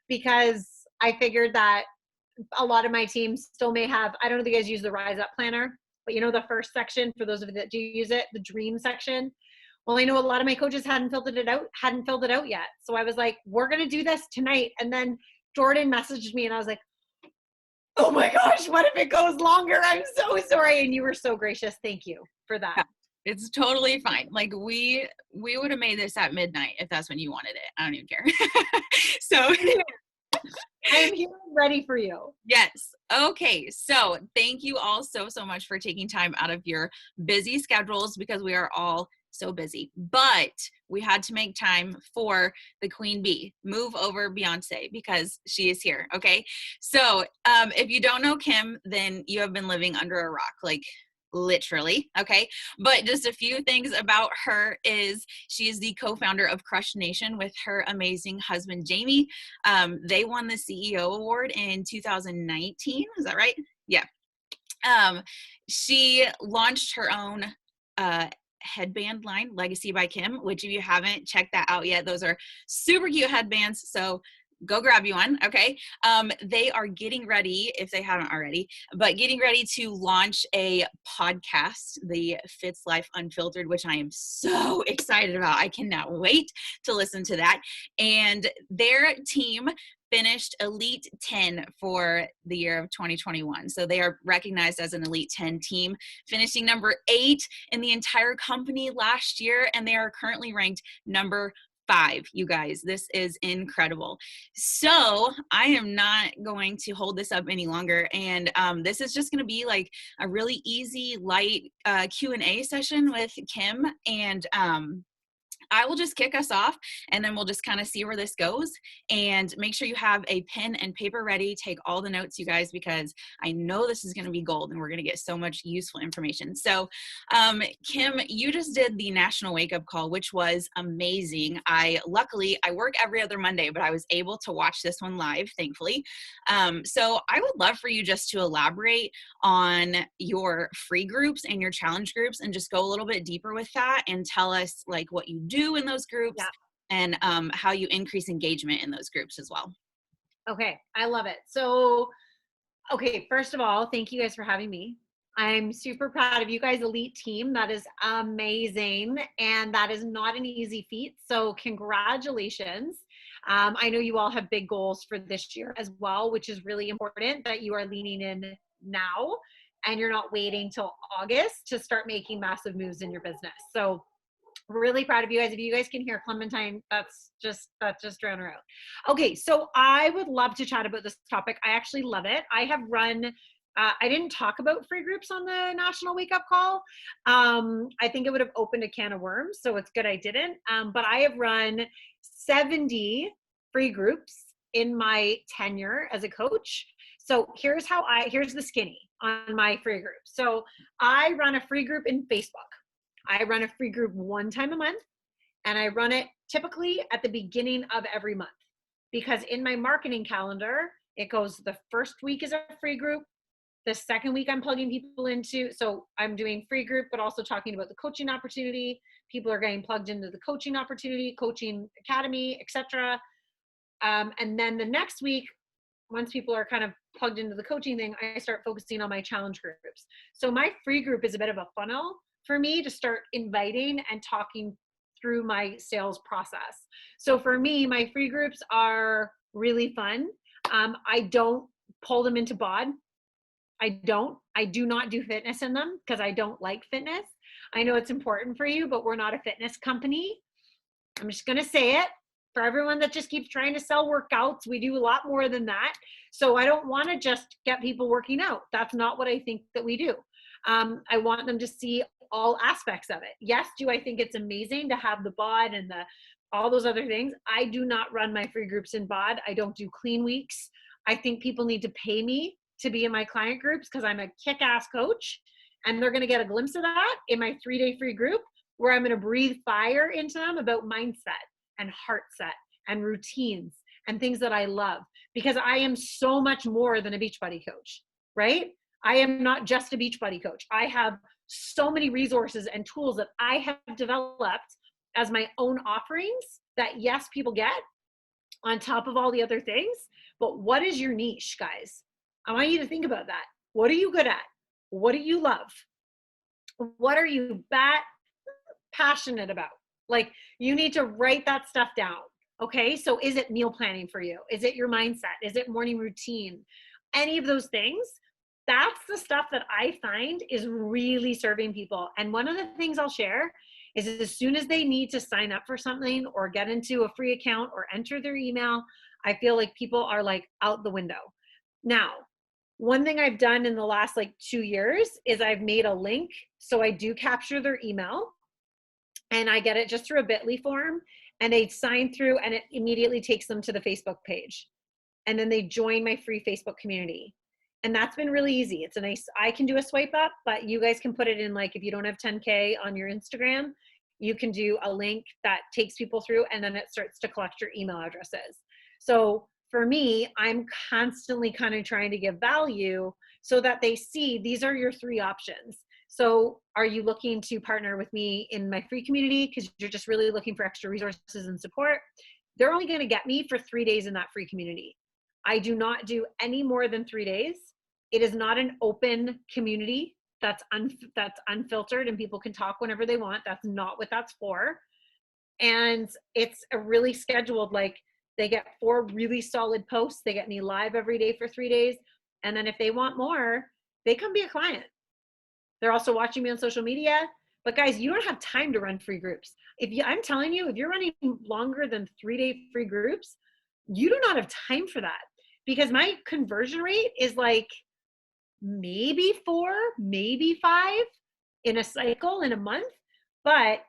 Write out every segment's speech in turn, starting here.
because I figured that a lot of my team still may have, I don't know if you guys use the Rise Up Planner, but you know, the first section, for those of you that do use it, the dream section. Well, I know a lot of my coaches hadn't filled it out yet. So I was like, we're going to do this tonight. And then Jordan messaged me and I was like, oh my gosh, what if it goes longer? I'm so sorry. And you were so gracious. Thank you for that. It's totally fine. Like we would have made this at midnight if that's when you wanted it. I don't even care. So I am here ready for you. Yes. Okay. So thank you all so much for taking time out of your busy schedules, because we are all so busy, but we had to make time for the queen bee. Move over Beyonce, because she is here. Okay. So if you don't know Kim, then you have been living under a rock, like literally. Okay. But just a few things about her is she is the co-founder of Crush Nation with her amazing husband, Jamie. They won the CEO award in 2019. Is that right? Yeah. She launched her own, headband line, Legacy by Kim, which if you haven't checked that out yet, those are super cute headbands. So go grab you one. Okay. They are getting ready, if they haven't already, but getting ready to launch a podcast, the Fitz Life Unfiltered, which I am so excited about. I cannot wait to listen to that. And their team finished Elite 10 for the year of 2021. So they are recognized as an Elite 10 team, finishing number 8 in the entire company last year. And they are currently ranked number 5, you guys. This is incredible. So I am not going to hold this up any longer. And this is just going to be like a really easy, light Q&A session with Kim. And I will just kick us off, and then we'll just kind of see where this goes. And make sure you have a pen and paper ready. Take all the notes, you guys, because I know this is going to be gold and we're going to get so much useful information. So Kim, you just did the National Wake Up Call, which was amazing. Luckily, I work every other Monday, but I was able to watch this one live, thankfully. So I would love for you just to elaborate on your free groups and your challenge groups, and just go a little bit deeper with that and tell us like what you do in those groups, and how you increase engagement in those groups as well. Okay. I love it. So, okay. First of all, thank you guys for having me. I'm super proud of you guys, elite team. That is amazing. And that is not an easy feat. So congratulations. I know you all have big goals for this year as well, which is really important that you are leaning in now and you're not waiting till August to start making massive moves in your business. So really proud of you guys. If you guys can hear Clementine, that's just drown her out. Okay, so I would love to chat about this topic. I actually love it. I have run, I didn't talk about free groups on the National Wake Up Call. I think it would have opened a can of worms, so it's good I didn't. But I have run 70 free groups in my tenure as a coach. So here's the skinny on my free group. So I run a free group in Facebook. I run a free group one time a month, and I run it typically at the beginning of every month, because in my marketing calendar, it goes the first week is a free group. The second week I'm plugging people into, so I'm doing free group, but also talking about the coaching opportunity. People are getting plugged into the coaching opportunity, coaching academy, etc. And then the next week, once people are kind of plugged into the coaching thing, I start focusing on my challenge groups. So my free group is a bit of a funnel for me to start inviting and talking through my sales process. So for me, my free groups are really fun. I don't pull them into BOD. I do not do fitness in them because I don't like fitness. I know it's important for you, but we're not a fitness company. I'm just going to say it. For everyone that just keeps trying to sell workouts, we do a lot more than that. So I don't want to just get people working out. That's not what I think that we do. I want them to see all aspects of it. Yes, do I think it's amazing to have the BOD and all those other things? I do not run my free groups in BOD. I don't do clean weeks. I think people need to pay me to be in my client groups because I'm a kick-ass coach, and they're going to get a glimpse of that in my 3-day free group, where I'm going to breathe fire into them about mindset and heart set and routines and things that I love, because I am so much more than a Beachbody coach, right? I am not just a Beachbody coach. I have so many resources and tools that I have developed as my own offerings that, yes, people get, on top of all the other things. But what is your niche, guys? I want you to think about that. What are you good at? What do you love? What are you passionate about? Like, you need to write that stuff down. Okay. So is it meal planning for you? Is it your mindset? Is it morning routine? Any of those things. That's the stuff that I find is really serving people. And one of the things I'll share is as soon as they need to sign up for something or get into a free account or enter their email, I feel like people are like out the window. Now, one thing I've done in the last like 2 years is I've made a link. So I do capture their email and I get it just through a bit.ly form, and they sign through and it immediately takes them to the Facebook page. And then they join my free Facebook community. And that's been really easy. It's a nice, I can do a swipe up, but you guys can put it in, like, if you don't have 10K on your Instagram, you can do a link that takes people through and then it starts to collect your email addresses. So for me, I'm constantly kind of trying to give value so that they see these are your three options. So are you looking to partner with me in my free community because you're just really looking for extra resources and support? They're only going to get me for 3 days in that free community. I do not do any more than 3 days. It is not an open community that's unfiltered and people can talk whenever they want. That's not what that's for. And it's a really scheduled, like, they get 4 really solid posts. They get me live every day for 3 days. And then if they want more, they come be a client. They're also watching me on social media. But guys, you don't have time to run free groups. I'm telling you, if you're running longer than 3-day free groups, you do not have time for that, because my conversion rate is like maybe 4, maybe 5 in a cycle in a month. But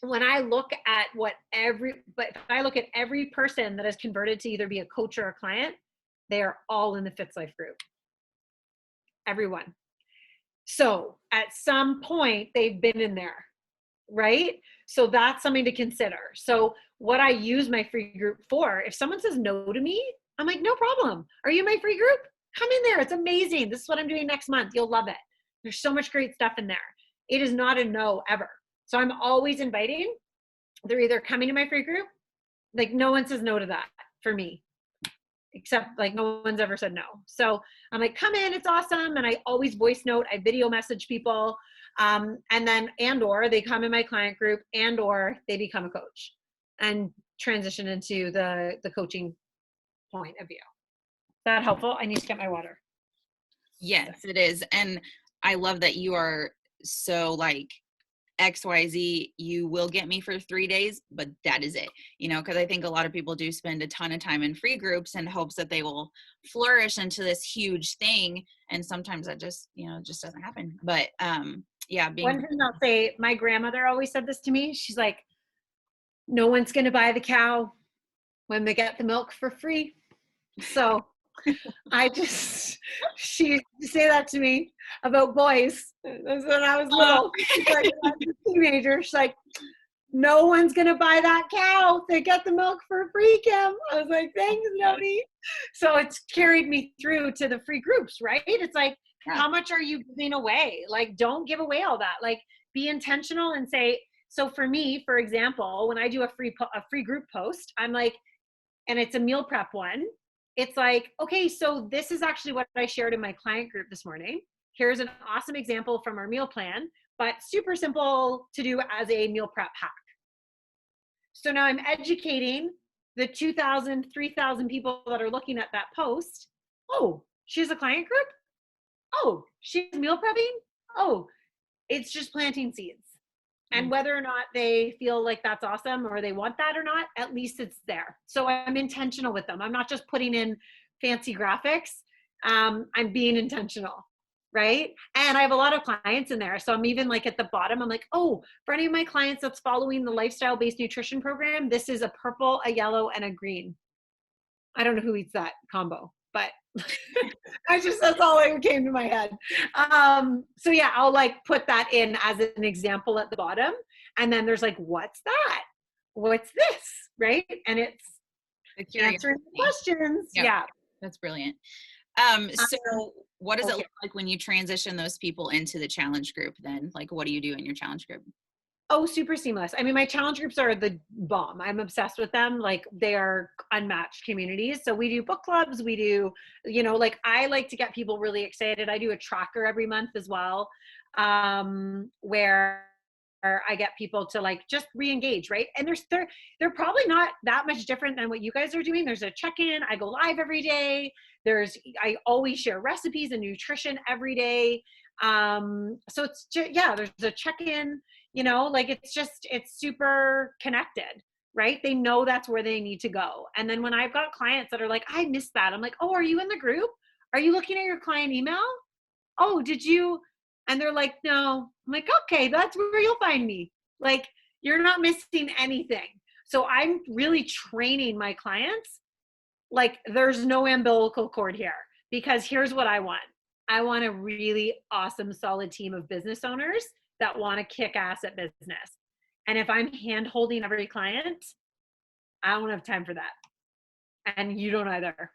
when I look at if I look at every person that has converted to either be a coach or a client, they are all in the Fitz Life group. Everyone. So at some point they've been in there, right? So that's something to consider. So what I use my free group for, if someone says no to me, I'm like, no problem. Are you in my free group? Come in there. It's amazing. This is what I'm doing next month. You'll love it. There's so much great stuff in there. It is not a no ever. So I'm always inviting. They're either coming to my free group. Like, no one says no to that for me, except like no one's ever said no. So I'm like, come in, it's awesome. And I always voice note, I video message people. And then, or they come in my client group, or they become a coach and transition into the coaching point of view. Is that helpful? I need to get my water. Yes, it is. And I love that you are so like, XYZ, you will get me for 3 days, but that is it, because I think a lot of people do spend a ton of time in free groups in hopes that they will flourish into this huge thing. And sometimes that just, just doesn't happen. But yeah. One thing I'll say, my grandmother always said this to me. She's like, no one's going to buy the cow when they get the milk for free. So she used to say that to me about boys. That's when I was little. She's like, when I was a teenager, she's like, no one's going to buy that cow. They get the milk for free, Kim. I was like, thanks, Noni. So it's carried me through to the free groups, right? It's like, how much are you giving away? Like, don't give away all that. Like, be intentional and say, so for me, for example, when I do a free group post, I'm like, and it's a meal prep one, it's like, okay, so this is actually what I shared in my client group this morning. Here's an awesome example from our meal plan, but super simple to do as a meal prep hack. So now I'm educating the 2,000, 3,000 people that are looking at that post. Oh, she has a client group? Oh, she's meal prepping? Oh, it's just planting seeds. And whether or not they feel like that's awesome or they want that or not, at least it's there. So I'm intentional with them. I'm not just putting in fancy graphics. I'm being intentional, right? And I have a lot of clients in there. So I'm even like at the bottom, I'm like, oh, for any of my clients that's following the lifestyle-based nutrition program, this is a purple, a yellow, and a green. I don't know who eats that combo, but that's all that came to my head. So yeah, I'll like put that in as an example at the bottom. And then there's like, what's that? What's this? Right. And it's answering questions. Yep. Yeah. That's brilliant. So what does it look like when you transition those people into the challenge group then? Like, what do you do in your challenge group? Oh, super seamless. I mean, my challenge groups are the bomb. I'm obsessed with them. Like they are unmatched communities. So we do book clubs. We do, like I like to get people really excited. I do a tracker every month as well, where I get people to like just re-engage, right? And they're probably not that much different than what you guys are doing. There's a check-in. I go live every day. I always share recipes and nutrition every day. So it's just, yeah, there's a check-in, like it's super connected, right? They know that's where they need to go. And then when I've got clients that are like, I missed that, I'm like, oh, are you in the group? Are you looking at your client email? Oh, did you? And they're like, no. I'm like, okay, that's where you'll find me. Like, you're not missing anything. So I'm really training my clients like there's no umbilical cord here, because here's what I want. I want a really awesome, solid team of business owners that want to kick ass at business. And if I'm hand holding every client, I don't have time for that. And you don't either.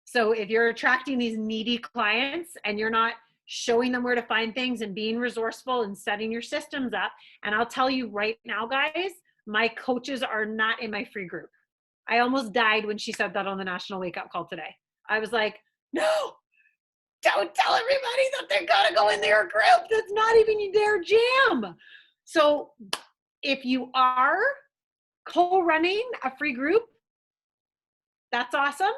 So if you're attracting these needy clients and you're not showing them where to find things and being resourceful and setting your systems up, and I'll tell you right now, guys, my coaches are not in my free group. I almost died when she said that on the National Wake Up Call today. I was like, no, don't tell everybody that they're gonna go in their group. That's not even their jam. So if you are co-running a free group, that's awesome.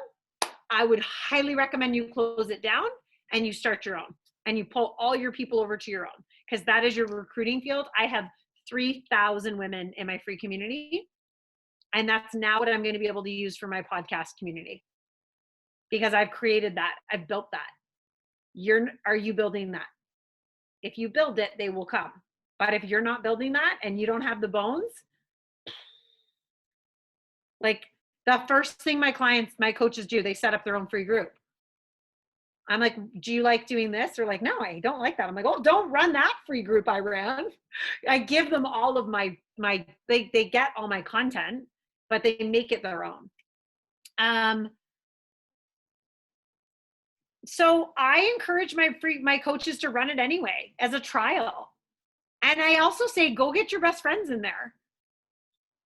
I would highly recommend you close it down and you start your own and you pull all your people over to your own, because that is your recruiting field. I have 3,000 women in my free community, and that's now what I'm going to be able to use for my podcast community, because I've created that. I've built that. Are you building that? If you build it, they will come. But if you're not building that and you don't have the bones, like the first thing my coaches do, they set up their own free group. I'm like, do you like doing this? They're like, no, I don't like that. I'm like, oh, don't run that free group I ran. I give them all of they get all my content, but they make it their own. So I encourage my coaches to run it anyway as a trial. And I also say, go get your best friends in there.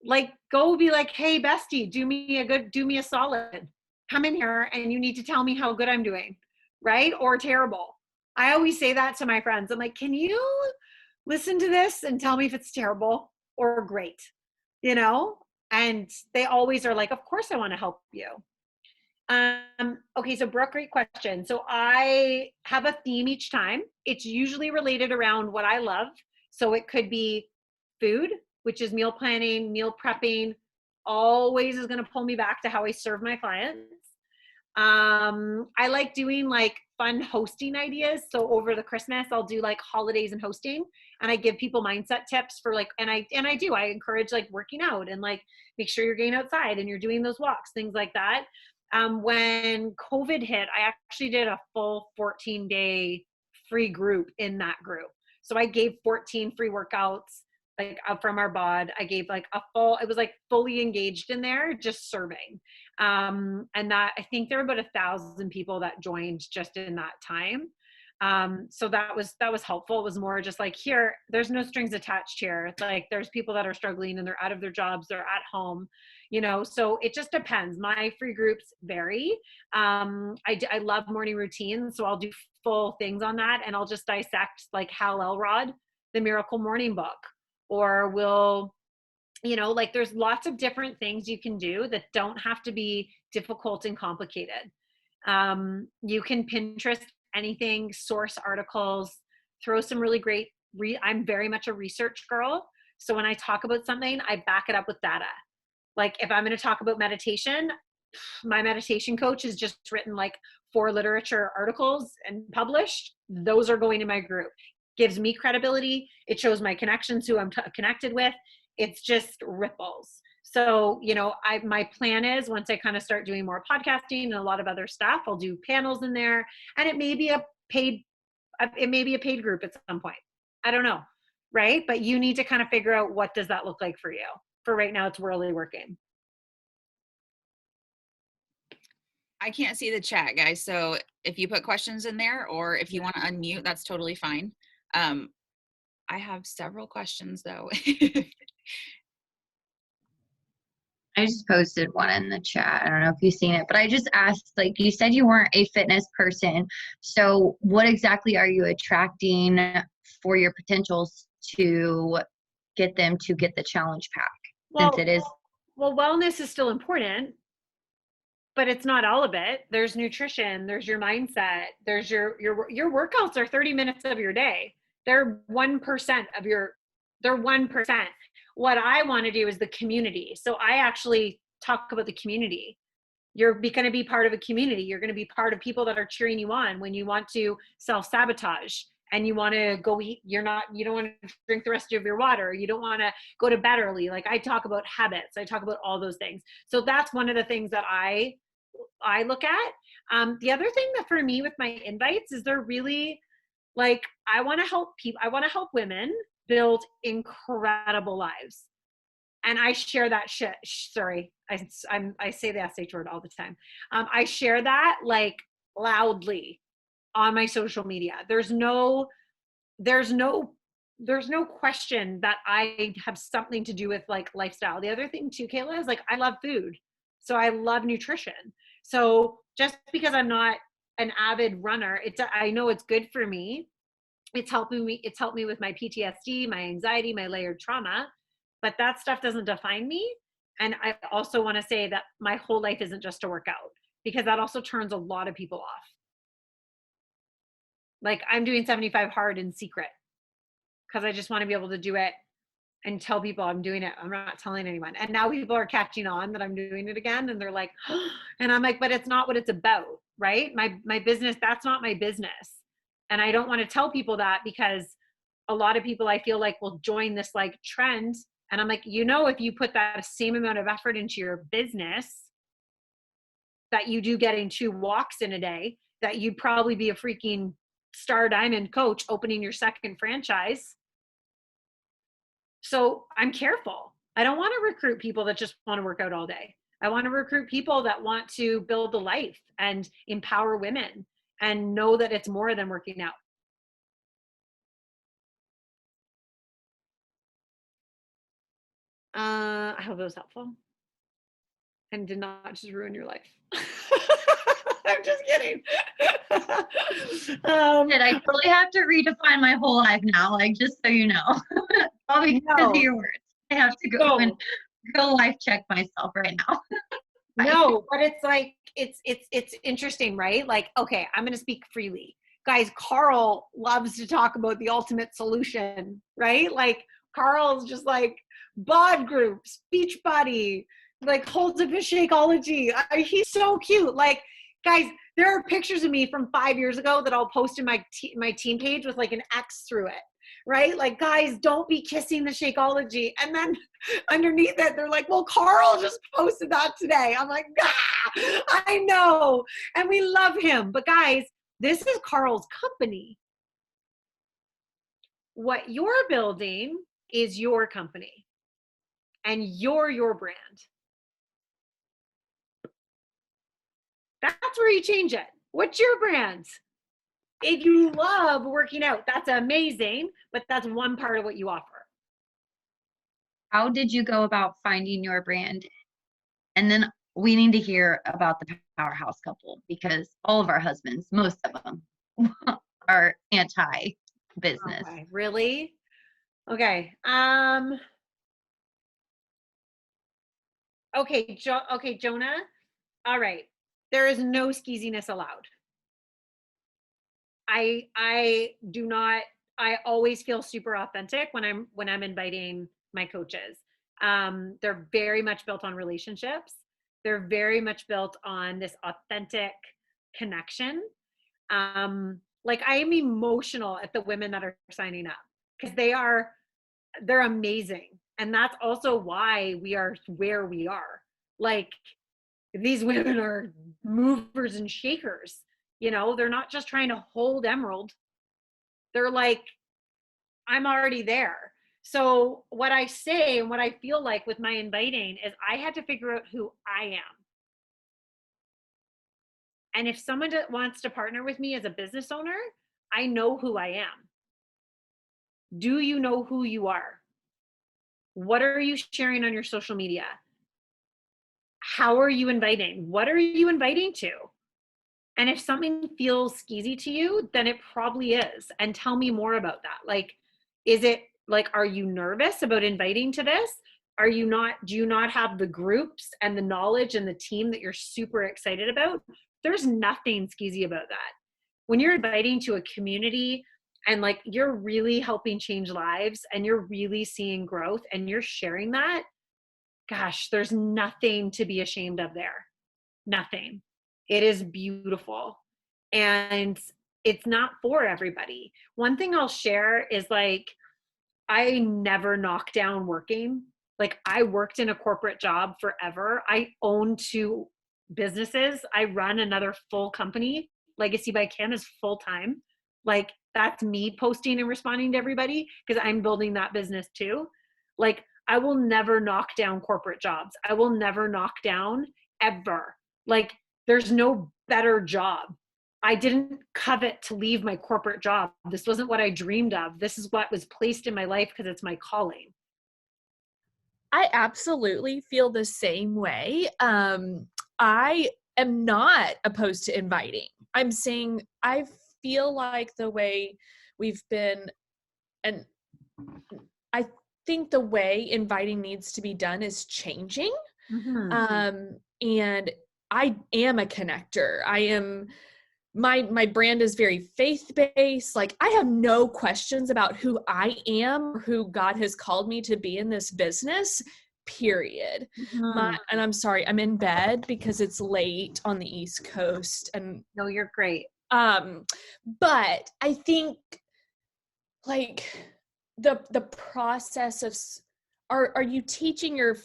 Like, go be like, hey, bestie, do me a solid. Come in here and you need to tell me how good I'm doing, right? Or terrible. I always say that to my friends. I'm like, can you listen to this and tell me if it's terrible or great? And they always are like, of course I want to help you. Okay, so Brooke, great question. So I have a theme each time. It's usually related around what I love. So it could be food, which is meal planning, meal prepping, always is going to pull me back to how I serve my clients. I like doing like fun hosting ideas. So over the Christmas, I'll do like holidays and hosting, and I give people mindset tips for like, and I encourage like working out and like make sure you're getting outside and you're doing those walks, things like that. When COVID hit, I actually did a full 14-day free group in that group. So I gave 14 free workouts like from our bod. I gave like it was like fully engaged in there, just serving. And that, I think there were about 1,000 people that joined just in that time. So that was helpful. It was more just like, here, there's no strings attached here. It's like, there's people that are struggling and they're out of their jobs, they're at home, so it just depends. My free groups vary. I love morning routines, so I'll do full things on that, and I'll just dissect like Hal Elrod, the Miracle Morning Book, or like there's lots of different things you can do that don't have to be difficult and complicated. You can Pinterest anything, source articles, throw some really great, I'm very much a research girl. So when I talk about something, I back it up with data. Like if I'm going to talk about meditation, my meditation coach has just written like 4 literature articles and published. Those are going to my group. Gives me credibility. It shows my connections, who I'm connected with. It's just ripples. So, my plan is once I kind of start doing more podcasting and a lot of other stuff, I'll do panels in there, and it may be a paid group at some point. I don't know. Right. But you need to kind of figure out, what does that look like for you? For right now, it's really working. I can't see the chat, guys. So if you put questions in there, or if you want to unmute, that's totally fine. I have several questions though. I just posted one in the chat. I don't know if you've seen it, but I just asked, like, you said you weren't a fitness person. So what exactly are you attracting for your potentials to get them to get the challenge pack? Since it is. Well, wellness is still important, but it's not all of it. There's nutrition, there's your mindset, there's your workouts are 30 minutes of your day. They're 1% of your, they're 1%. What I want to do is the community. So I actually talk about the community. You're going to be part of a community. You're going to be part of people that are cheering you on when you want to self-sabotage and you want to go eat. You don't want to drink the rest of your water. You don't want to go to bed early. Like I talk about habits. I talk about all those things. So that's one of the things that I look at. The other thing that for me with my invites is they're really like, I want to help people. I want to help women build incredible lives. And I share that shit. Sorry, I say the SH word all the time. I share that like loudly on my social media. There's no question that I have something to do with like lifestyle. The other thing too, Kayla, is like I love food, so I love nutrition. So just because I'm not an avid runner, I know it's good for me. It's helped me with my PTSD, my anxiety, my layered trauma, but that stuff doesn't define me. And I also want to say that my whole life isn't just to work out, because that also turns a lot of people off. Like I'm doing 75 hard in secret because I just want to be able to do it and tell people I'm doing it. I'm not telling anyone. And now people are catching on that I'm doing it again. And they're like, and I'm like, but it's not what it's about, right? My business, that's not my business. And I don't want to tell people that because a lot of people I feel like will join this like trend. And I'm like, if you put that same amount of effort into your business that you do getting 2 walks in a day, that you'd probably be a freaking star diamond coach opening your second franchise. So I'm careful. I don't want to recruit people that just want to work out all day. I want to recruit people that want to build a life and empower women and know that it's more than working out. I hope it was helpful and did not just ruin your life. I'm just kidding. I totally have to redefine my whole life now, like just so you know. Probably because of your words. I have to go and go life check myself right now. No, but it's like it's interesting, right? Like, okay, I'm gonna speak freely. Guys, Carl loves to talk about the ultimate solution, right? Like Carl's just like bod group, speech buddy, like holds up his Shakeology. He's so cute. Like, guys, there are pictures of me from 5 years ago that I'll post in my team page with like an X through it, right? Like, guys, don't be kissing the Shakeology. And then underneath it, they're like, well, Carl just posted that today. I'm like, I know. And we love him. But guys, this is Carl's company. What you're building is your company. And you're your brand. That's where you change it. What's your brand? If you love working out, that's amazing, but that's one part of what you offer. How did you go about finding your brand? And then we need to hear about the powerhouse couple, because all of our husbands, most of them, are anti-business. Okay, really? Okay. Okay, Jonah. All right. There is no skeeziness allowed. I do not. I always feel super authentic when I'm inviting my coaches. They're very much built on relationships. They're very much built on this authentic connection. Like I am emotional at the women that are signing up because they're amazing. And that's also why we are where we are. Like these women are movers and shakers. They're not just trying to hold Emerald. They're like, I'm already there. So what I say and what I feel like with my inviting is I had to figure out who I am. And if someone wants to partner with me as a business owner, I know who I am. Do you know who you are? What are you sharing on your social media? How are you inviting? What are you inviting to? And if something feels skeezy to you, then it probably is. And tell me more about that. Like, is it like, are you nervous about inviting to this? Do you not have the groups and the knowledge and the team that you're super excited about? There's nothing skeezy about that. When you're inviting to a community and like you're really helping change lives and you're really seeing growth and you're sharing that, gosh, there's nothing to be ashamed of there. Nothing. It is beautiful. And it's not for everybody. One thing I'll share is like, I never knock down working. Like, I worked in a corporate job forever. I own 2 businesses. I run another full company. Legacy by Kim is full time. Like, that's me posting and responding to everybody because I'm building that business too. Like, I will never knock down corporate jobs. I will never knock down ever. Like, there's no better job. I didn't covet to leave my corporate job. This wasn't what I dreamed of. This is what was placed in my life because it's my calling. I absolutely feel the same way. I am not opposed to inviting. I'm saying I feel like the way we've been, and I think the way inviting needs to be done is changing. Mm-hmm. And I am a connector. I am, my brand is very faith-based. Like, I have no questions about who I am, or who God has called me to be in this business, period. Mm-hmm. And I'm sorry, I'm in bed because it's late on the East Coast. And No, you're great. but I think like the process of, are you teaching your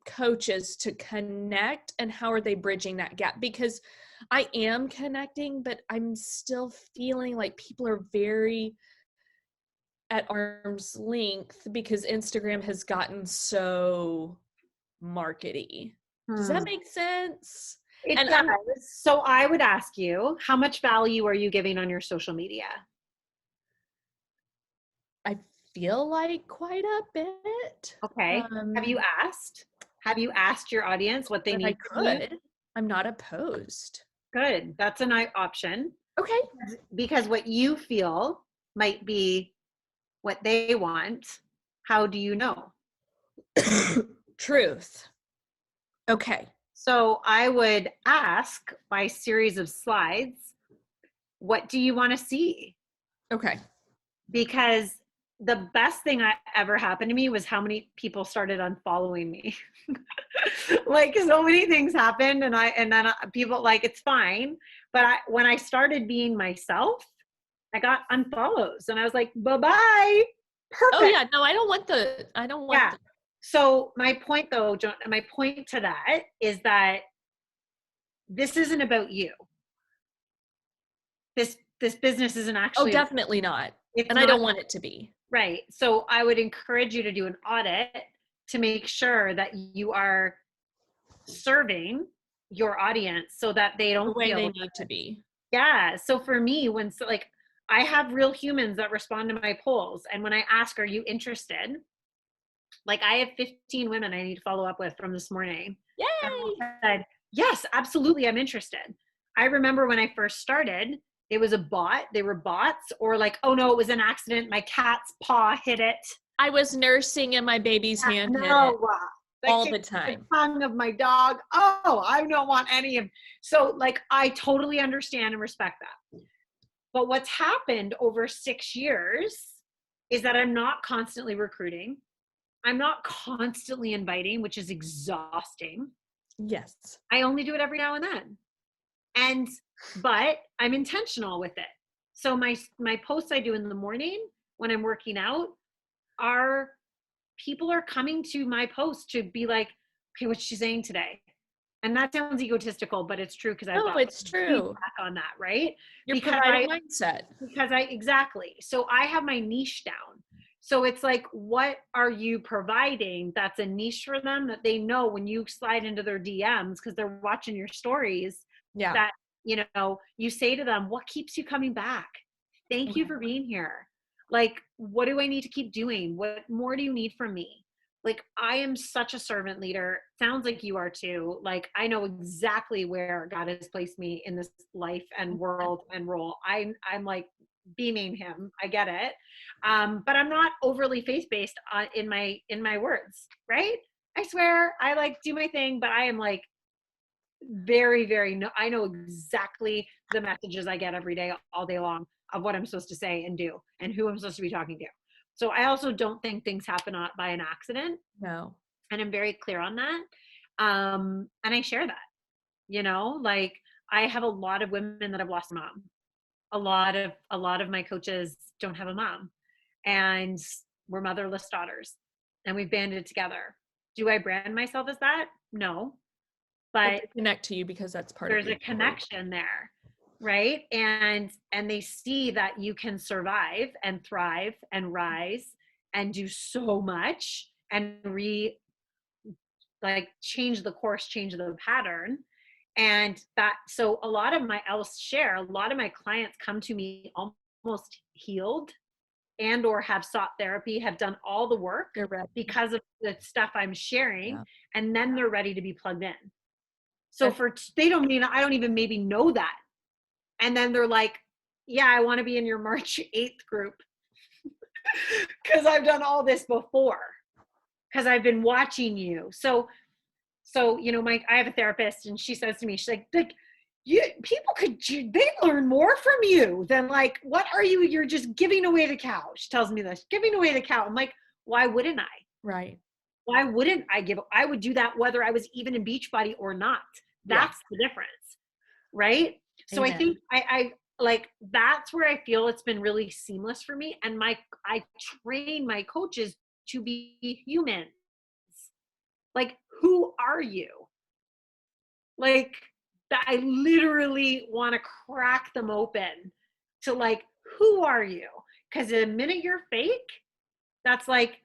coaches to connect, and how are they bridging that gap? Because I am connecting, but I'm still feeling like people are very at arm's length because Instagram has gotten so markety. Does that make sense? It And does. So I would ask you, how much value are you giving on your social media? I feel like quite a bit. Okay. Have you asked? Have you asked your audience what they If need? I could. I'm not opposed. Good. That's an option. Okay. Because what you feel might be what they want. How do you know? Truth. Okay. So I would ask by series of slides, what do you want to see? Okay. Because the best thing that ever happened to me was how many people started unfollowing me. Like, so many things happened, and then people, like, it's fine. But when I started being myself, I got unfollows, and I was like, bye-bye. Perfect. Oh yeah, no, I don't want the. So my point though, my point to that is that this isn't about you. This business isn't actually. Oh, definitely not. And I don't want it to be. Right. So I would encourage you to do an audit to make sure that you are serving your audience so that they don't The way feel they need to be. Yeah. So for me, like, I have real humans that respond to my polls, and when I ask, "Are you interested?" Like, I have 15 women I need to follow up with from this morning. Yay! And all said, yes, absolutely, I'm interested. I remember when I first started, it was a bot. They were bots, or like, oh no, it was an accident. My cat's paw hit it. I was nursing and my baby's hand hit it all the time. The tongue of my dog. Oh, I don't want any of. So like, I totally understand and respect that. But what's happened over 6 years is that I'm not constantly recruiting. I'm not constantly inviting, which is exhausting. Yes. I only do it every now and then. But I'm intentional with it. So my posts I do in the morning when I'm working out are, people are coming to my post to be like, okay, what's she saying today? And that sounds egotistical, but it's true, because I've got it's true feedback on that, right? Your providing mindset. Exactly. So I have my niche down. So it's like, what are you providing that's a niche for them, that they know when you slide into their DMs because they're watching your stories, that, you say to them, what keeps you coming back? Thank you for being here. Like, what do I need to keep doing? What more do you need from me? Like, I am such a servant leader. Sounds like you are too. Like, I know exactly where God has placed me in this life and world and role. I'm like beaming him. I get it. But I'm not overly faith-based in my words, right? I swear I like do my thing, but I am like very, very, no, I know exactly the messages I get every day, all day long, of what I'm supposed to say and do and who I'm supposed to be talking to. So I also don't think things happen by an accident. No. And I'm very clear on that. And I share that, like I have a lot of women that have lost a mom. A lot of my coaches don't have a mom, and we're motherless daughters, and we've banded together. Do I brand myself as that? No, but they connect to you because that's part of there's a connection there, right? And they see that you can survive and thrive and rise and do so much and change the course, change the pattern. And that, so a lot of my clients come to me almost healed and or have sought therapy, have done all the work because of the stuff I'm sharing. Yeah. And then they're ready to be plugged in. So I don't even maybe know that. And then they're like, yeah, I want to be in your March 8th group because I've done all this before, because I've been watching you. So I have a therapist, and she says to me, she's like they learn more from you than like, what are you? You're just giving away the cow. She tells me this, giving away the cow. I'm like, why wouldn't I? Right. Why wouldn't I would do that whether I was even in Beachbody or not. That's the difference. Right. So Amen. I think I like, that's where I feel it's been really seamless for me. And I train my coaches to be humans. Like, who are you? Like, I literally want to crack them open to like, who are you? Because the minute you're fake, that's like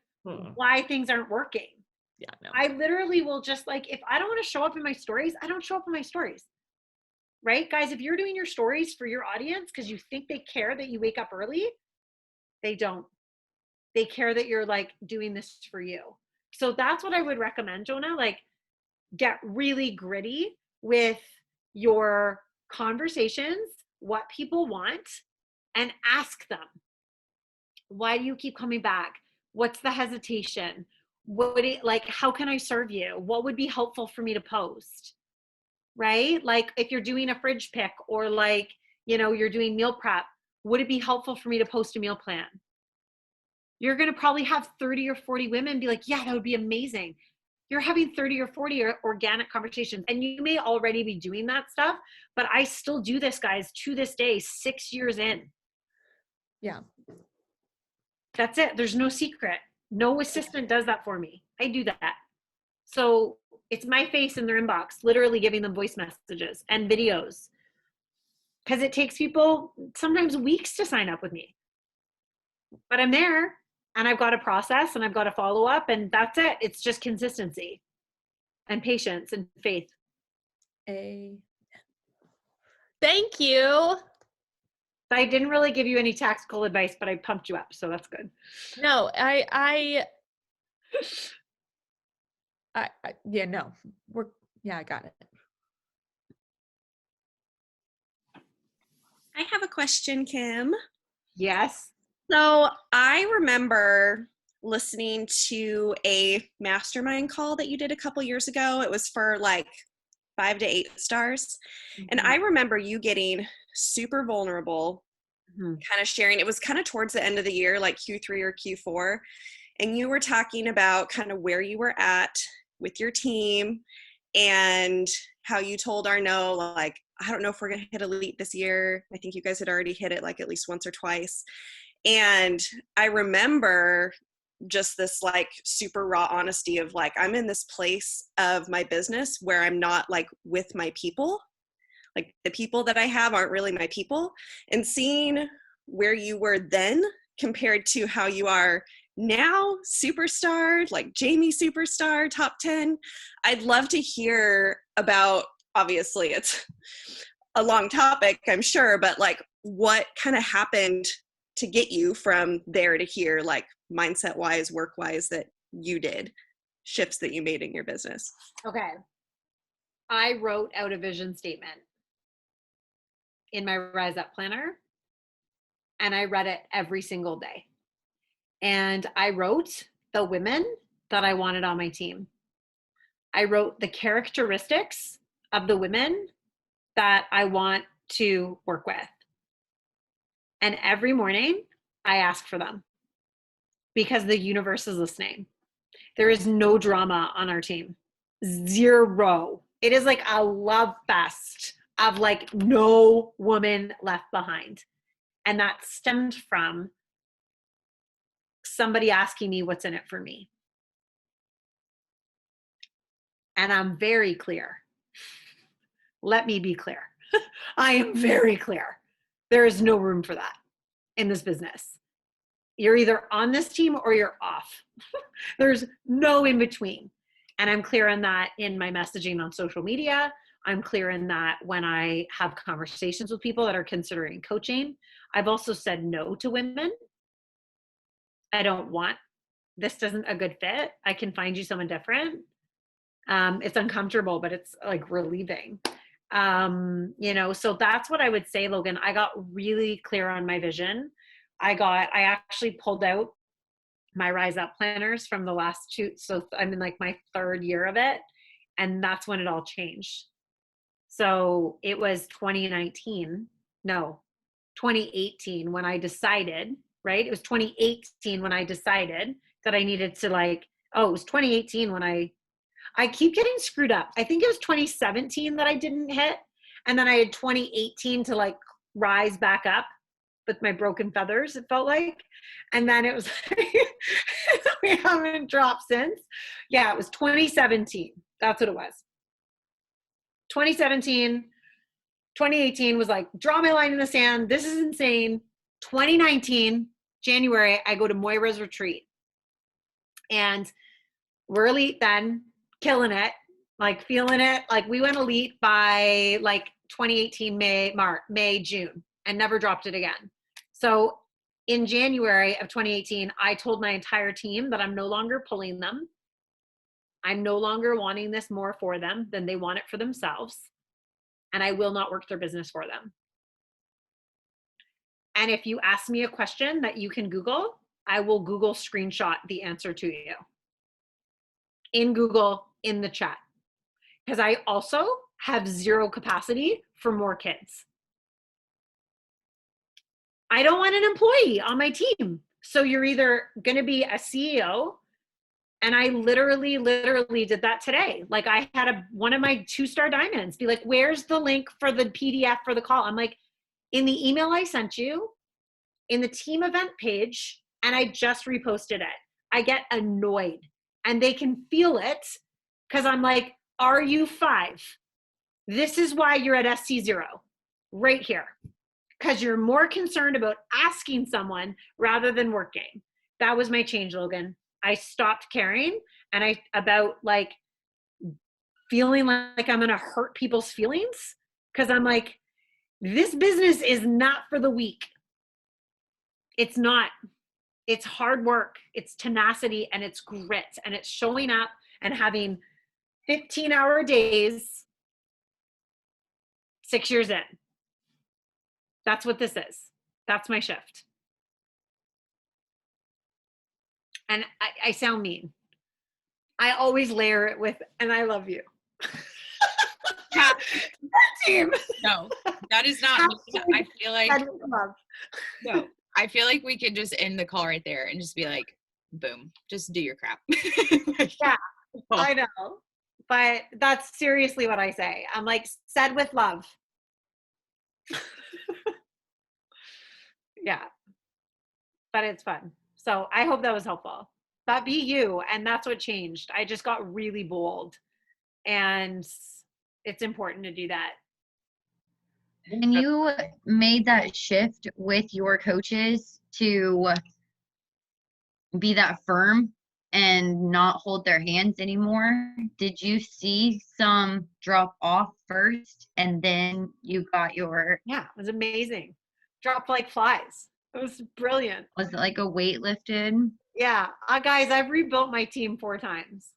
why things aren't working. Yeah, no. I literally will just like, if I don't want to show up in my stories, I don't show up in my stories. Right, guys? If you're doing your stories for your audience because you think they care that you wake up early, they don't. They care that you're like doing this for you. So that's what I would recommend, Jonah. Like, get really gritty with your conversations, what people want, and ask them, why do you keep coming back? What's the hesitation? How can I serve you? What would be helpful for me to post? Right? Like, if you're doing a fridge pick or like, you're doing meal prep, would it be helpful for me to post a meal plan? You're going to probably have 30 or 40 women be like, yeah, that would be amazing. You're having 30 or 40 organic conversations, and you may already be doing that stuff, but I still do this, guys, to this day, 6 years in. Yeah. That's it. There's no secret. No assistant does that for me. I do that. So it's my face in their inbox, literally giving them voice messages and videos, because it takes people sometimes weeks to sign up with me. But I'm there, and I've got a process, and I've got a follow up, and that's it. It's just consistency and patience and faith. Thank you. I didn't really give you any tactical advice, but I pumped you up, so that's good. No, I I got it. I have a question, Kim. Yes. So I remember listening to a mastermind call that you did a couple years ago. It was for like 5 to 8 stars. Mm-hmm. And I remember you getting super vulnerable, kind of sharing. It was kind of towards the end of the year, like Q3 or Q4. And you were talking about kind of where you were at with your team and how you told Arnaud, like, I don't know if we're going to hit elite this year. I think you guys had already hit it like at least once or twice. And I remember just this like super raw honesty of like, I'm in this place of my business where I'm not like with my people. Like, the people that I have aren't really my people. And seeing where you were then compared to how you are now, superstar, like Jamie superstar, top 10. I'd love to hear about, obviously it's a long topic, I'm sure, but like what kind of happened to get you from there to here, like mindset wise, work wise, that you did, shifts that you made in your business? Okay. I wrote out a vision statement in my Rise Up planner, and I read it every single day. And I wrote the women that I wanted on my team. I wrote the characteristics of the women that I want to work with. And every morning I ask for them because the universe is listening. There is no drama on our team. Zero. It is like a love fest of like no woman left behind. And that stemmed from somebody asking me what's in it for me. And I'm very clear. Let me be clear. I am very clear. There is no room for that in this business. You're either on this team or you're off. There's no in between. And I'm clear on that in my messaging on social media. I'm clear in that when I have conversations with people that are considering coaching. I've also said no to women. I don't want, this isn't a good fit. I can find you someone different. It's uncomfortable, but it's like relieving. So that's what I would say, Logan. I got really clear on my vision. I actually pulled out my Rise Up planners from the last two. So I'm in like my third year of it. And that's when it all changed. So it was 2018 when I decided, right? It was 2018 when I decided that I needed to it was 2018 when I keep getting screwed up. I think it was 2017 that I didn't hit. And then I had 2018 to rise back up with my broken feathers, it felt like. And then it was, we haven't dropped since. Yeah, it was 2017. That's what it was. 2017, 2018 was like, draw my line in the sand. This is insane. 2019, January, I go to Moira's retreat. And we're elite then, killing it, feeling it. We went elite by 2018, May, June, and never dropped it again. So in January of 2018, I told my entire team that I'm no longer pulling them. I'm no longer wanting this more for them than they want it for themselves. And I will not work their business for them. And if you ask me a question that you can Google, I will Google screenshot the answer to you. In Google, in the chat. Because I also have zero capacity for more kids. I don't want an employee on my team. So you're either going to be a CEO, and I literally did that today. I had one of my 2-star diamonds be like, where's the link for the PDF for the call? I'm like, in the email I sent you, in the team event page, and I just reposted it. I get annoyed, and they can feel it because I'm like, are you 5? This is why you're at SC0 right here. Because you're more concerned about asking someone rather than working. That was my change, Logan. I stopped caring about feeling like I'm going to hurt people's feelings. Because I'm like, this business is not for the weak. It's not. It's hard work. It's tenacity and it's grit. And it's showing up and having 15-hour days 6 years in. That's what this is. That's my shift. And I sound mean. I always layer it with, and I love you. Team. No, that is not. I feel like no. I feel like we could just end the call right there and just be like, boom, just do your crap. Yeah, I know. But that's seriously what I say. I'm like, said with love. Yeah. But it's fun. So I hope that was helpful. But be you. And that's what changed. I just got really bold. And it's important to do that. And you made that shift with your coaches to be that firm and not hold their hands anymore. Did you see some drop off first and then you got your... Yeah, it was amazing. Dropped like flies. It was brilliant. Was it like a weight lifted? Yeah. Guys, I've rebuilt my team 4 times.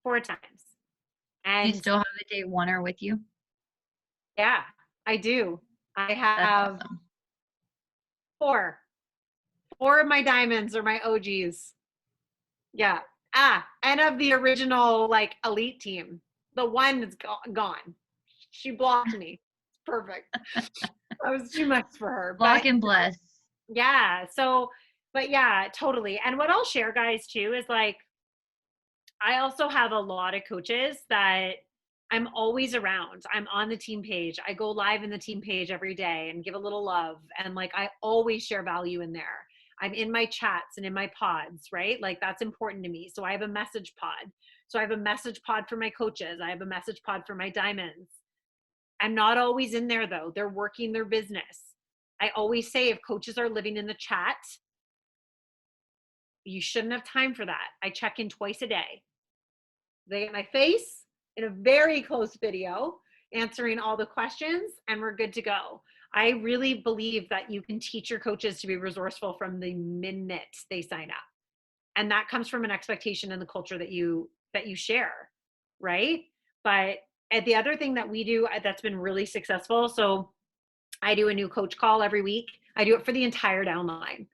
4 times. Do you And still have the day oneer with you? yeah, I do. I That's have awesome. 4. 4 of my diamonds are my OGs. Yeah. And of the original like elite team. The one is gone. She blocked me. Perfect. That was too much for her. Block But and bless. yeah, but yeah, totally. And what I'll share, guys, too, is like I also have a lot of coaches that I'm always around. I'm on the team page. I go live in the team page every day and give a little love. And like I always share value in there. I'm in my chats and in my pods, right? Like that's important to me. So I have a message pod. So I have a message pod for my coaches. I have a message pod for my diamonds. I'm not always in there though. They're working their business. I always say if coaches are living in the chat, you shouldn't have time for that. I check in twice a day. They get my face in a very close video answering all the questions and we're good to go. I really believe that you can teach your coaches to be resourceful from the minute they sign up. And that comes from an expectation in the culture that you share, right? But the other thing that we do that's been really successful, so I do a new coach call every week. I do it for the entire downline.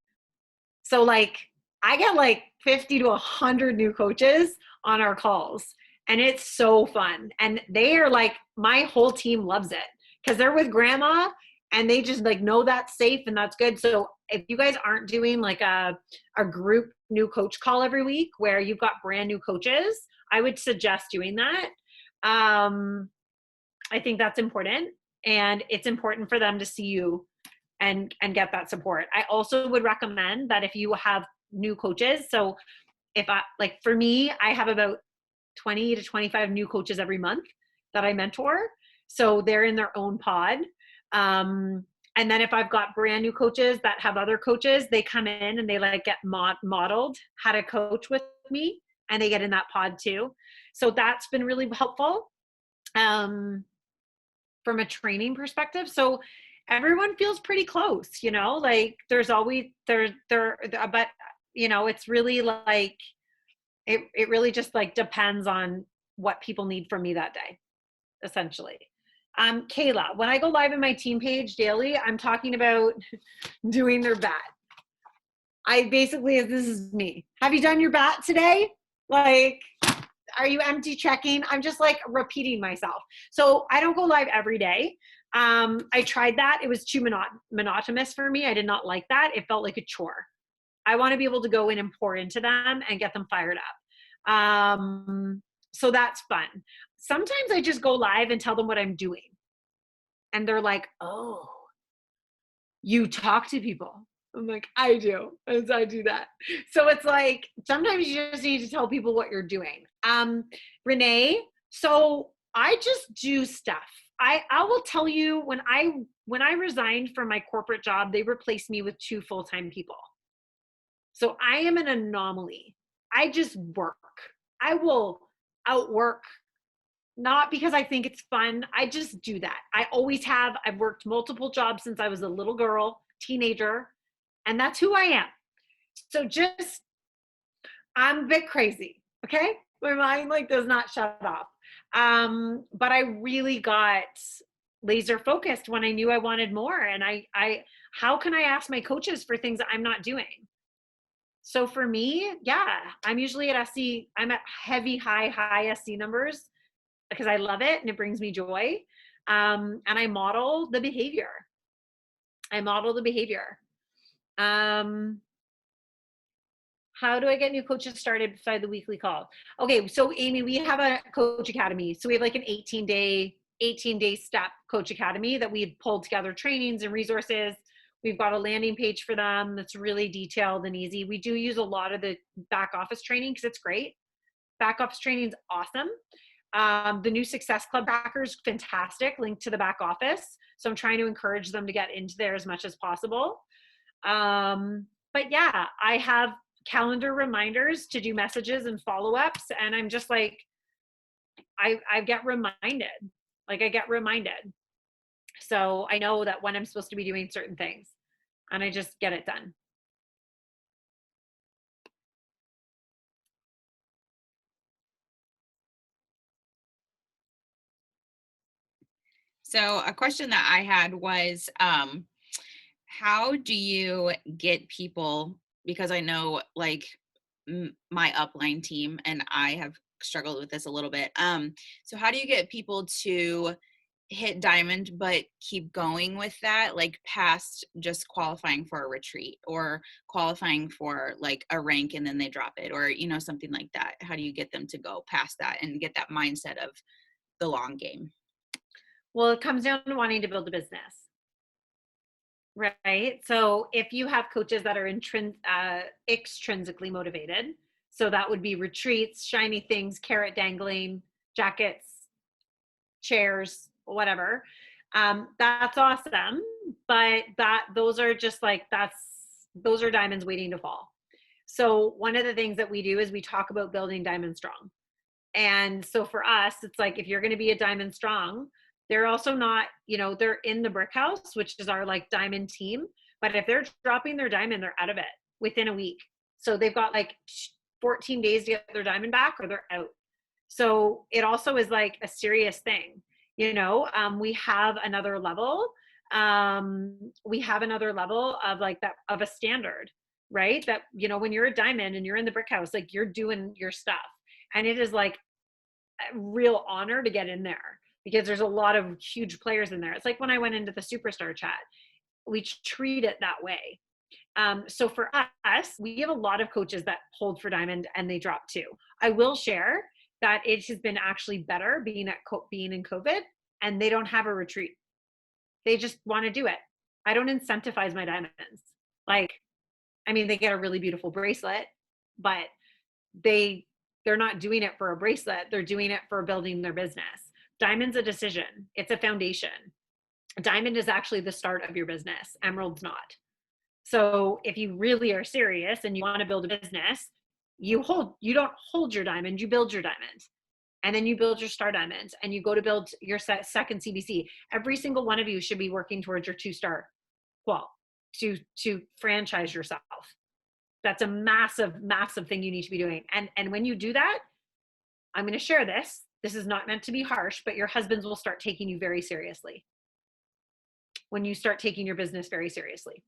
So like I get like 50 to 100 new coaches on our calls and it's so fun. And they are like, my whole team loves it because they're with grandma and they just like know that's safe and that's good. So if you guys aren't doing like a group new coach call every week where you've got brand new coaches, I would suggest doing that. I think that's important and it's important for them to see you and get that support. I also would recommend that if you have new coaches, so if I like for me, I have about 20 to 25 new coaches every month that I mentor. So they're in their own pod. And then if I've got brand new coaches that have other coaches, they come in and they like get modeled how to coach with me and they get in that pod too. So that's been really helpful from a training perspective. So everyone feels pretty close, you know, like there's always but you know, it's really like, it really just like depends on what people need from me that day, essentially. Kayla, when I go live in my team page daily, I'm talking about doing their bat. I basically, this is me. Have you done your bat today? Like, are you empty checking? I'm just like repeating myself. So I don't go live every day. I tried that. It was too monotonous for me. I did not like that. It felt like a chore. I want to be able to go in and pour into them and get them fired up. So that's fun. Sometimes I just go live and tell them what I'm doing. And they're like, oh, you talk to people. I'm like, I do. As I do that. So it's like, sometimes you just need to tell people what you're doing. Renee, so I just do stuff. I will tell you when I resigned from my corporate job, they replaced me with 2 full-time people. So I am an anomaly. I just work. I will outwork, not because I think it's fun. I just do that. I always have. I've worked multiple jobs since I was a little girl, teenager, and that's who I am. So just, I'm a bit crazy, okay? My mind like does not shut off. But I really got laser focused when I knew I wanted more. And how can I ask my coaches for things that I'm not doing? So for me, yeah, I'm usually at SC, I'm at high SC numbers because I love it and it brings me joy. And I model the behavior. How do I get new coaches started beside the weekly call? Okay, so Amy, we have a coach academy. So we have like an 18-day step coach academy that we've pulled together trainings and resources. We've got a landing page for them that's really detailed and easy. We do use a lot of the back office training because it's great. Back office training is awesome. The new Success Club backers, fantastic, linked to the back office. So I'm trying to encourage them to get into there as much as possible. But yeah, I have calendar reminders to do messages and follow-ups. And I'm just like, I get reminded. So I know that when I'm supposed to be doing certain things, and I just get it done. So a question that I had was, how do you get people, because I know like my upline team and I have struggled with this a little bit. So how do you get people to hit diamond but keep going with that, like past just qualifying for a retreat or qualifying for like a rank and then they drop it, or something like that? How do you get them to go past that and get that mindset of the long game? Well, it comes down to wanting to build a business, right? So if you have coaches that are extrinsically motivated, so that would be retreats, shiny things, carrot dangling, jackets, chairs, whatever. That's awesome, but those are just like, those are diamonds waiting to fall. So one of the things that we do is we talk about building diamond strong. And so for us, it's like, if you're going to be a diamond strong, they're also not, they're in the brick house, which is our like diamond team. But if they're dropping their diamond, they're out of it within a week. So they've got like 14 days to get their diamond back or they're out. So it also is like a serious thing. We have another level. We have another level of like that, of a standard, right? That, when you're a diamond and you're in the brick house, like you're doing your stuff. And it is like a real honor to get in there because there's a lot of huge players in there. It's like when I went into the superstar chat, we treat it that way. So for us, we have a lot of coaches that hold for diamond and they drop too. I will share that it has been actually better being in COVID, and they don't have a retreat. They just want to do it. I don't incentivize my diamonds. Like, I mean, they get a really beautiful bracelet, but they're not doing it for a bracelet. They're doing it for building their business. Diamond's a decision. It's a foundation. Diamond is actually the start of your business. Emerald's not. So if you really are serious and you want to build a business, you don't hold your diamond, you build your diamond. And then you build your star diamond and you go to build your second CBC. Every single one of you should be working towards your 2-star qual to franchise yourself. That's a massive, massive thing you need to be doing. And when you do that, I'm going to share this. This is not meant to be harsh, but your husbands will start taking you very seriously when you start taking your business very seriously.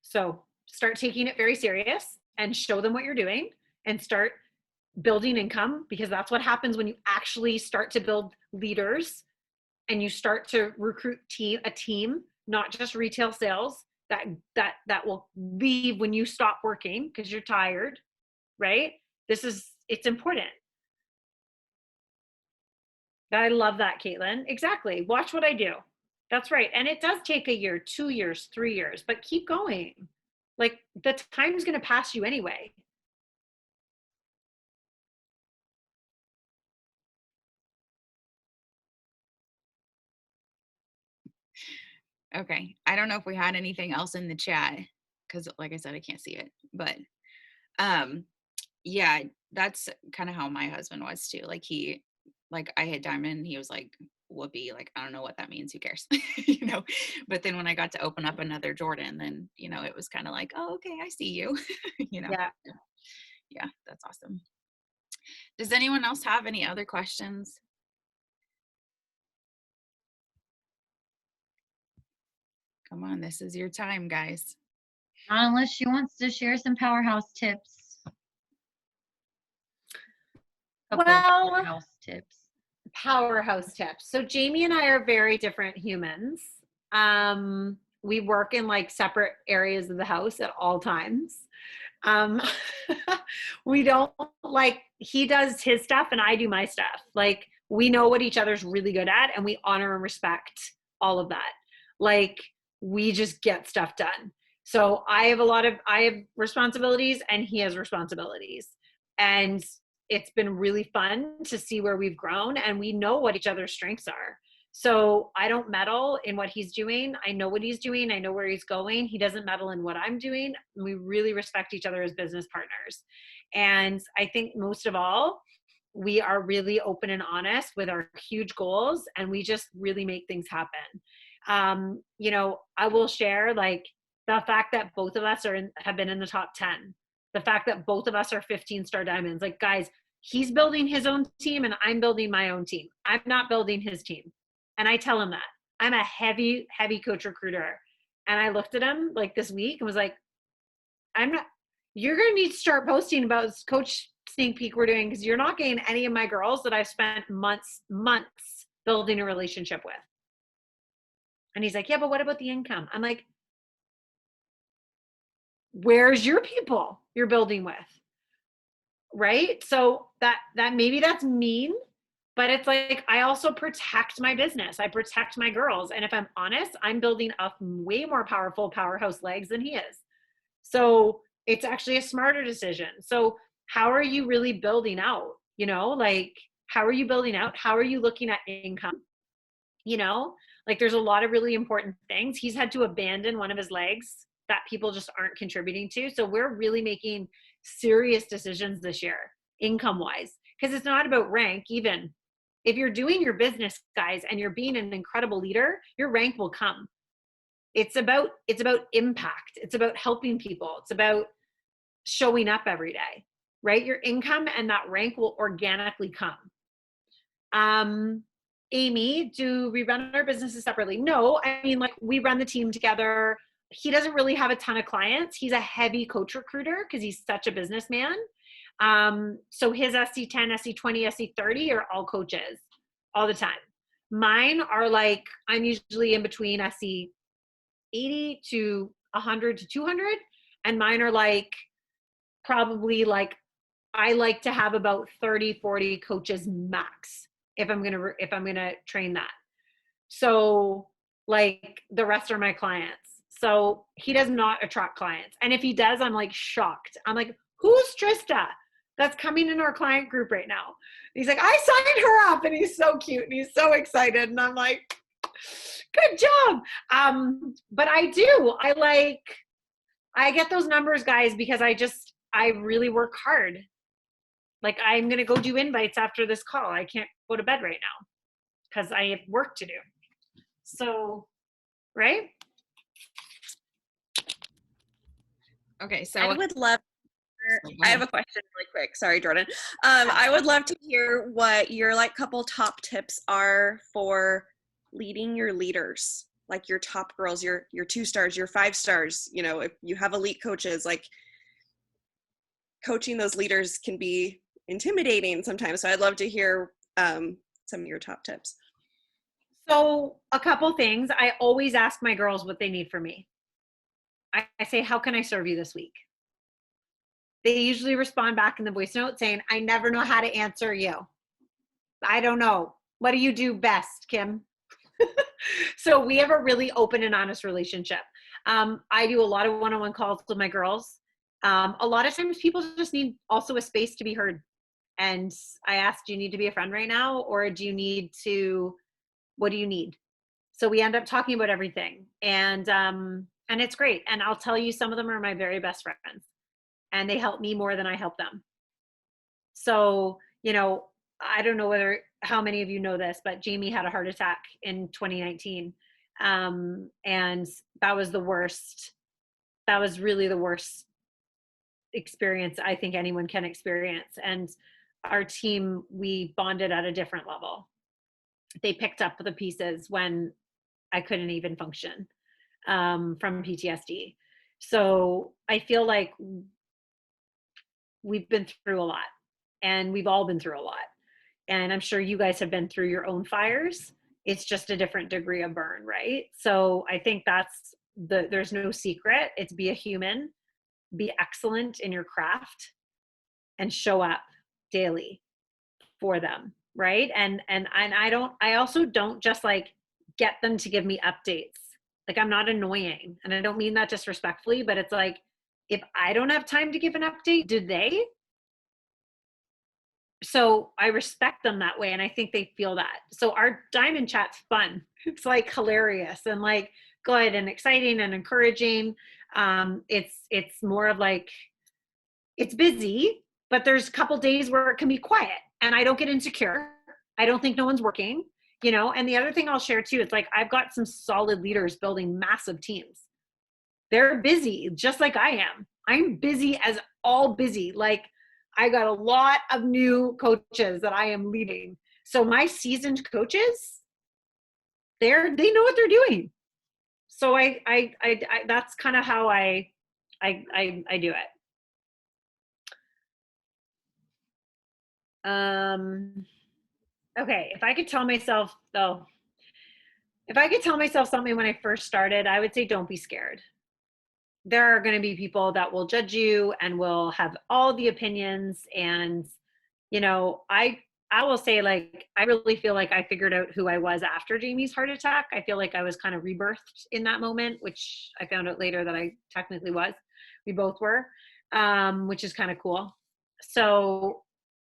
So start taking it very serious and show them what you're doing and start building income, because that's what happens when you actually start to build leaders and you start to recruit a team, not just retail sales that will leave when you stop working because you're tired, right? It's important. I love that, Caitlin. Exactly. Watch what I do. That's right. And it does take a year, 2 years, 3 years, but keep going. Like the time's going to pass you anyway. Okay. I don't know if we had anything else in the chat because like I said, I can't see it, but yeah, that's kind of how my husband was too. Like I hit diamond, he was like, whoopee, like I don't know what that means, who cares? But then when I got to open up another Jordan, then it was kind of like, oh, okay, I see you. Yeah. Yeah, that's awesome. Does anyone else have any other questions? Come on, this is your time, guys. Not unless she wants to share some powerhouse tips. Powerhouse tips. So Jamie and I are very different humans. We work in like separate areas of the house at all times. We don't like, he does his stuff and I do my stuff. Like we know what each other's really good at and we honor and respect all of that. Like we just get stuff done. So I have responsibilities and he has responsibilities. And it's been really fun to see where we've grown and we know what each other's strengths are. So I don't meddle in what he's doing. I know what he's doing. I know where he's going. He doesn't meddle in what I'm doing. We really respect each other as business partners. And I think most of all, we are really open and honest with our huge goals, and we just really make things happen. You know, I will share like the fact that both of us have been in the top 10, the fact that both of us are 15-star diamonds. Like, guys, he's building his own team and I'm building my own team. I'm not building his team. And I tell him that. I'm a heavy, heavy coach recruiter. And I looked at him like this week and was like, you're going to need to start posting about this coach sneak peek we're doing, because you're not getting any of my girls that I've spent months building a relationship with. And he's like, yeah, but what about the income? I'm like, where's your people you're building with? Right? So that maybe that's mean, but it's like, I also protect my business. I protect my girls. And if I'm honest, I'm building a way more powerful powerhouse legs than he is. So it's actually a smarter decision. So how are you really building out? You know, like, how are you building out? How are you looking at income? You know, like, there's a lot of really important things. He's had to abandon one of his legs that people just aren't contributing to. So we're really making serious decisions this year, income wise, because it's not about rank. Even if you're doing your business, guys, and you're being an incredible leader, your rank will come. It's about impact. It's about helping people. It's about showing up every day, right? Your income and that rank will organically come. Amy, do we run our businesses separately? No, I mean, like, we run the team together. He doesn't really have a ton of clients. He's a heavy coach recruiter because he's such a businessman. So his SC10, SC20, SC30 are all coaches all the time. Mine are like, I'm usually in between SC80 to 100 to 200. And mine are like, probably like, I like to have about 30, 40 coaches max if I'm going to train that. So like, the rest are my clients. So he does not attract clients. And if he does, I'm like shocked. I'm like, who's Trista that's coming in our client group right now? He's like, I signed her up, and he's so cute and he's so excited. And I'm like, good job. But I get those numbers, guys, because I really work hard. Like, I'm going to go do invites after this call. I can't go to bed right now because I have work to do. So, right? Okay, so I would love. I have a question really quick. Sorry, Jordan. I would love to hear what your like couple top tips are for leading your leaders, like your top girls, your 2-stars, your 5-stars. You know, if you have elite coaches, like, coaching those leaders can be intimidating sometimes. So I'd love to hear some of your top tips. So a couple things. I always ask my girls what they need from me. I say, how can I serve you this week? They usually respond back in the voice note saying, I never know how to answer you. I don't know. What do you do best, Kim? So we have a really open and honest relationship. I do a lot of one-on-one calls with my girls. A lot of times people just need also a space to be heard. And I ask, do you need to be a friend right now? Or what do you need? So we end up talking about everything. And it's great. And I'll tell you, some of them are my very best friends. And they help me more than I help them. So, you know, I don't know how many of you know this, but Jamie had a heart attack in 2019. And that was the worst. That was really the worst experience I think anyone can experience. And our team, we bonded at a different level. They picked up the pieces when I couldn't even function from PTSD. So I feel like we've been through a lot, and we've all been through a lot. And I'm sure you guys have been through your own fires. It's just a different degree of burn, right? So I think there's no secret. It's be a human, be excellent in your craft, and show up daily for them, right? And I also don't just like get them to give me updates. Like, I'm not annoying, and I don't mean that disrespectfully, but it's like, if I don't have time to give an update, do they? So I respect them that way, and I think they feel that. So our diamond chat's fun. It's like hilarious and like good and exciting and encouraging. It's more of like, it's busy, but there's a couple days where it can be quiet, and I don't get insecure. I don't think no one's working, you know. And the other thing I'll share too, it's like I've got some solid leaders building massive teams. They're busy just like I am. I'm busy as all busy. Like I got a lot of new coaches that I am leading. So my seasoned coaches, they know what they're doing. So I that's kind of how I do it. Okay, if I could tell myself something when I first started, I would say don't be scared. There are going to be people that will judge you and will have all the opinions. And, you know, I will say, like, I really feel like I figured out who I was after Jamie's heart attack. I feel like I was kind of rebirthed in that moment, which I found out later that I technically was. We both were, which is kind of cool. So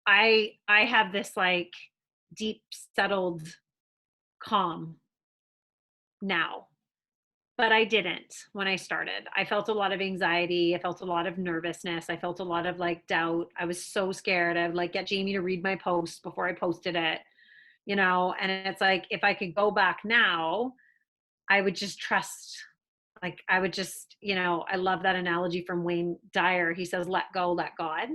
I have this like deep settled calm now, but I didn't when I started. I felt a lot of anxiety. I felt a lot of nervousness. I felt a lot of like doubt. I was so scared. I would like get Jamie to read my post before I posted it, you know. And it's like, if I could go back now, I would just trust. Like I would just, you know, I love that analogy from Wayne Dyer. He says, let go, let God.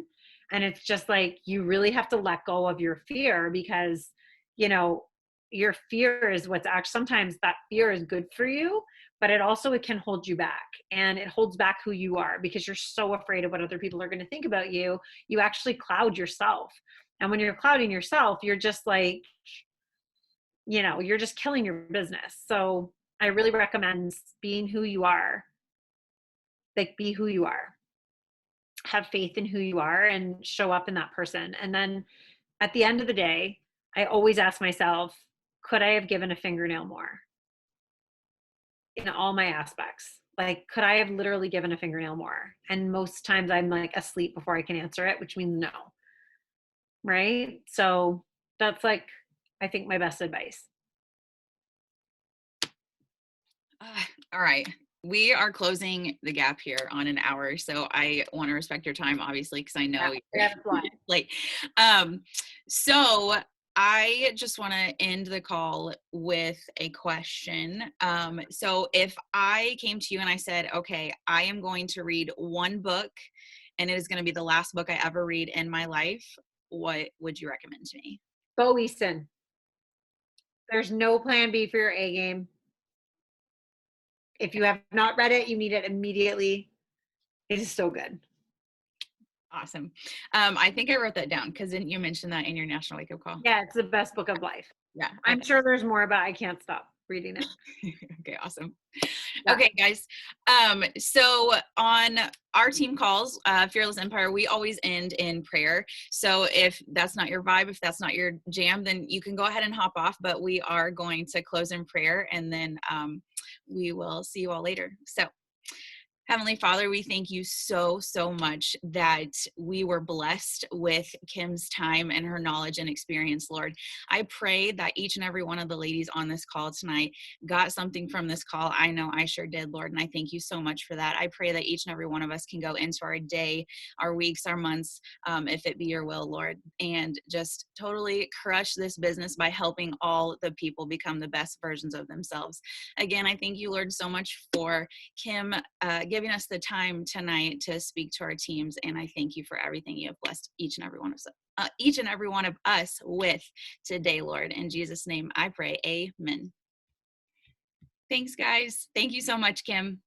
And it's just like, you really have to let go of your fear, because, you know, your fear is what's actually, sometimes that fear is good for you, but it can hold you back, and it holds back who you are because you're so afraid of what other people are going to think about you. You actually cloud yourself. And when you're clouding yourself, you're just like, you know, you're just killing your business. So I really recommend being who you are. Like, be who you are. Have faith in who you are and show up in that person. And then at the end of the day, I always ask myself, could I have given a fingernail more in all my aspects? Like, could I have literally given a fingernail more? And most times I'm like asleep before I can answer it, which means no. Right? So that's like, I think, my best advice. All right. We are closing the gap here on an hour. So I want to respect your time, obviously, because I know you're late. So I just want to end the call with a question. So if I came to you and I said, okay, I am going to read one book and it is going to be the last book I ever read in my life, what would you recommend to me? Bo Easton. There's no plan B for your A game. If you have not read it, you need it immediately. It is so good. Awesome. I think I wrote that down because didn't you mention that in your National Wake Up Call? Yeah, it's the best book of life. Yeah. I'm sure there's more, but I can't stop reading it. Okay, awesome. Yeah. Okay, guys. So on our team calls, Fearless Empire, we always end in prayer. So if that's not your vibe, if that's not your jam, then you can go ahead and hop off, but we are going to close in prayer, and then we will see you all later. So Heavenly Father, we thank you so, so much that we were blessed with Kim's time and her knowledge and experience, Lord. I pray that each and every one of the ladies on this call tonight got something from this call. I know I sure did, Lord, and I thank you so much for that. I pray that each and every one of us can go into our day, our weeks, our months, if it be your will, Lord, and just totally crush this business by helping all the people become the best versions of themselves. Again, I thank you, Lord, so much for Kim giving us the time tonight to speak to our teams, and I thank you for everything you have blessed each and every one of us with today, Lord. In Jesus' name I pray, amen. Thanks, guys. Thank you so much, Kim.